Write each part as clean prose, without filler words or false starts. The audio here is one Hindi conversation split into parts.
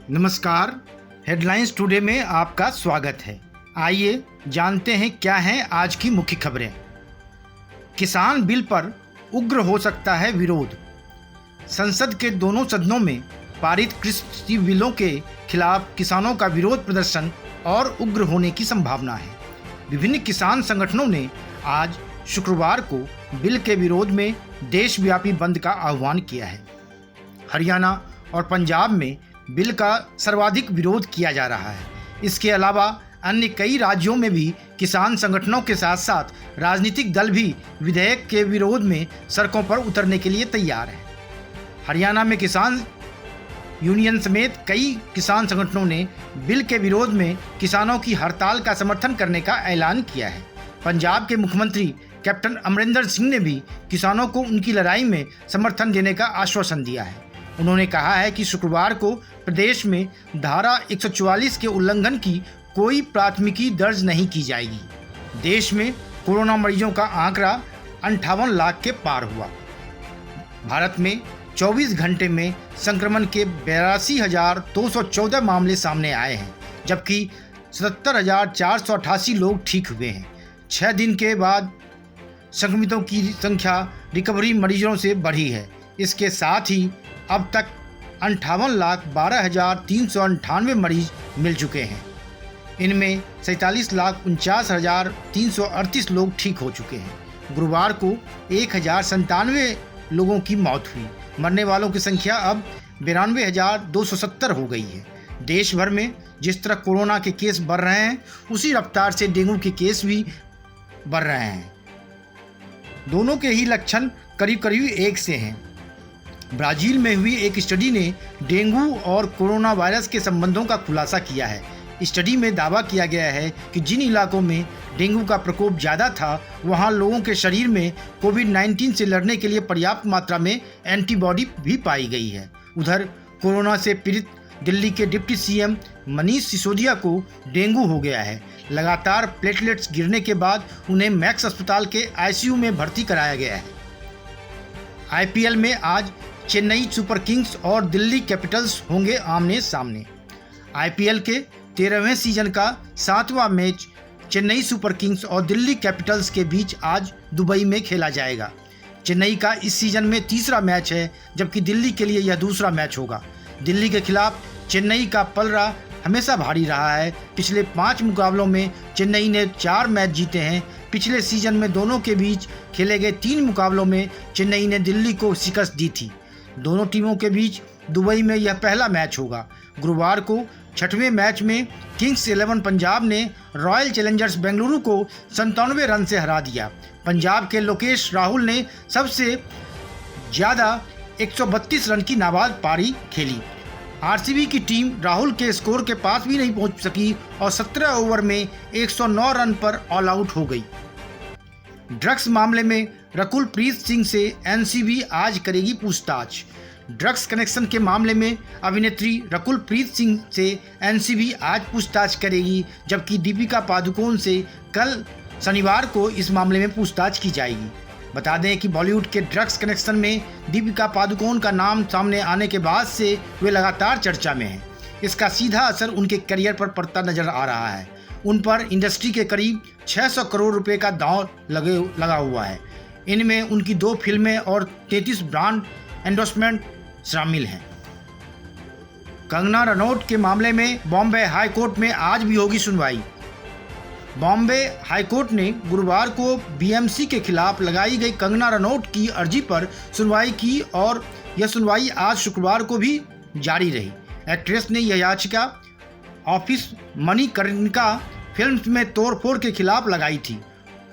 नमस्कार। हेडलाइंस टुडे में आपका स्वागत है। आइए जानते हैं क्या हैं आज की मुख्य खबरें। किसान बिल पर उग्र हो सकता है विरोध। संसद के दोनों सदनों में पारित कृषि बिलों के खिलाफ किसानों का विरोध प्रदर्शन और उग्र होने की संभावना है। विभिन्न किसान संगठनों ने आज शुक्रवार को बिल के विरोध में देशव्यापी बंद का आह्वान किया है। हरियाणा और पंजाब में बिल का सर्वाधिक विरोध किया जा रहा है। इसके अलावा अन्य कई राज्यों में भी किसान संगठनों के साथ साथ राजनीतिक दल भी विधेयक के विरोध में सड़कों पर उतरने के लिए तैयार हैं। हरियाणा में किसान यूनियन समेत कई किसान संगठनों ने बिल के विरोध में किसानों की हड़ताल का समर्थन करने का ऐलान किया है। पंजाब के मुख्यमंत्री कैप्टन अमरिंदर सिंह ने भी किसानों को उनकी लड़ाई में समर्थन देने का आश्वासन दिया है। उन्होंने कहा है कि शुक्रवार को प्रदेश में धारा 144 के उल्लंघन की कोई प्राथमिकी दर्ज नहीं की जाएगी। देश में कोरोना मरीजों का आंकड़ा 58 लाख के पार हुआ। भारत में 24 घंटे में संक्रमण के 82,214 मामले सामने आए हैं, जबकि 77,488 लोग ठीक हुए हैं। 6 दिन के बाद संक्रमितों की संख्या रिकवरी मरीजों से बढ़ी है। इसके साथ ही अब तक 58,12,398 मरीज मिल चुके हैं। इनमें 47,49,338 लोग ठीक हो चुके हैं। गुरुवार को 1,097 लोगों की मौत हुई। मरने वालों की संख्या अब 92,270 हो गई है। देश भर में जिस तरह कोरोना के केस बढ़ रहे हैं, उसी रफ्तार से डेंगू के केस भी बढ़ रहे हैं। दोनों के ही लक्षण करीब करीब एक से हैं। ब्राजील में हुई एक स्टडी ने डेंगू और कोरोना वायरस के संबंधों का खुलासा किया है। स्टडी में दावा किया गया है कि जिन इलाकों में डेंगू का प्रकोप ज़्यादा था, वहां लोगों के शरीर में कोविड-19 से लड़ने के लिए पर्याप्त मात्रा में एंटीबॉडी भी पाई गई है। उधर कोरोना से पीड़ित दिल्ली के डिप्टी सीएम मनीष सिसोदिया को डेंगू हो गया है। लगातार प्लेटलेट्स गिरने के बाद उन्हें मैक्स अस्पताल के आईसीयू में भर्ती कराया गया है। आईपीएल में आज चेन्नई सुपर किंग्स और दिल्ली कैपिटल्स होंगे आमने सामने। आईपीएल के 13वें सीजन का 7वां मैच चेन्नई सुपर किंग्स और दिल्ली कैपिटल्स के बीच आज दुबई में खेला जाएगा। चेन्नई का इस सीजन में तीसरा मैच है, जबकि दिल्ली के लिए यह दूसरा मैच होगा। दिल्ली के खिलाफ चेन्नई का पलड़ा हमेशा भारी रहा है। पिछले 5 मुकाबलों में चेन्नई ने 4 मैच जीते हैं। पिछले सीजन में दोनों के बीच खेले गए 3 मुकाबलों में चेन्नई ने दिल्ली को शिकस्त दी थी। दोनों टीमों के बीच दुबई में यह पहला मैच होगा। गुरुवार को 6वें मैच में किंग्स 11 पंजाब ने रॉयल चैलेंजर्स बेंगलुरु को 97 रन से हरा दिया। पंजाब के लोकेश राहुल ने सबसे ज़्यादा 132 रन की नाबाद पारी खेली। आरसीबी की टीम राहुल के स्कोर के पास भी नहीं पहुंच सकी और 17 ओवर में 109 रन पर ऑल आउट हो गई। ड्रग्स मामले में रकुल प्रीत सिंह से एनसीबी आज करेगी पूछताछ। ड्रग्स कनेक्शन के मामले में अभिनेत्री रकुल प्रीत सिंह से एनसीबी आज पूछताछ करेगी, जबकि दीपिका पादुकोण से कल शनिवार को इस मामले में पूछताछ की जाएगी। बता दें कि बॉलीवुड के ड्रग्स कनेक्शन में दीपिका पादुकोण का नाम सामने आने के बाद से वे लगातार चर्चा में हैं। इसका सीधा असर उनके करियर पर पड़ता नजर आ रहा है। उन पर इंडस्ट्री के करीब 600 करोड़ रुपए का दांव लगा हुआ है। इनमें उनकी 2 फिल्में और 33 ब्रांड एंडोर्समेंट शामिल हैं। कंगना रनौत के मामले में बॉम्बे हाई कोर्ट में आज भी होगी सुनवाई। बॉम्बे हाई कोर्ट ने गुरुवार को बीएमसी के खिलाफ लगाई गई कंगना रनौत की अर्जी पर सुनवाई की और यह सुनवाई आज शुक्रवार को भी जारी रही। एक्ट्रेस ने यह याचिका ऑफिस मणिकर्णिका फिल्म्स में तोड़फोड़ के खिलाफ लगाई थी।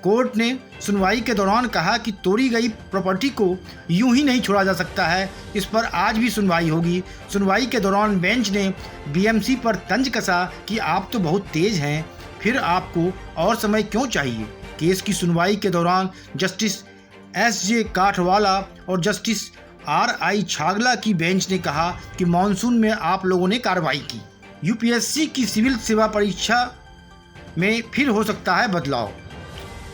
कोर्ट ने सुनवाई के दौरान कहा कि तोड़ी गई प्रॉपर्टी को यूं ही नहीं छोड़ा जा सकता है। इस पर आज भी सुनवाई होगी। सुनवाई के दौरान बेंच ने बीएमसी पर तंज कसा कि आप तो बहुत तेज हैं, फिर आपको और समय क्यों चाहिए। केस की सुनवाई के दौरान जस्टिस एसजे काठवाला और जस्टिस आरआई छागला की बेंच ने कहा कि मॉनसून में आप लोगों ने कार्रवाई की। यूपीएससी की सिविल सेवा परीक्षा में फिर हो सकता है बदलाव।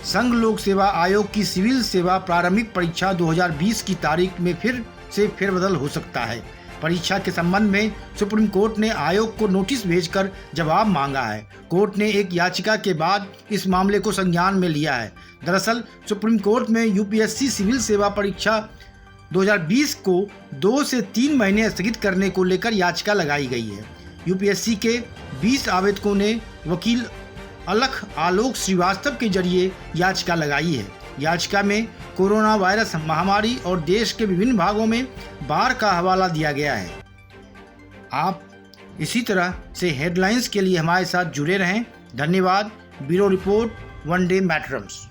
संघ लोक सेवा आयोग की सिविल सेवा प्रारंभिक परीक्षा 2020 की तारीख में फिर से फेरबदल हो सकता है। परीक्षा के संबंध में सुप्रीम कोर्ट ने आयोग को नोटिस भेजकर जवाब मांगा है। कोर्ट ने एक याचिका के बाद इस मामले को संज्ञान में लिया है। दरअसल सुप्रीम कोर्ट में यूपीएससी सिविल सेवा परीक्षा 2020 को 2 से 3 महीने स्थगित करने को लेकर याचिका लगाई गई है। यूपीएससी के 20 आवेदकों ने वकील अलख आलोक श्रीवास्तव के जरिए याचिका लगाई है। याचिका में कोरोना वायरस महामारी और देश के विभिन्न भागों में बाढ़ का हवाला दिया गया है। आप इसी तरह से हेडलाइंस के लिए हमारे साथ जुड़े रहें। धन्यवाद। Bureau report, one day matters.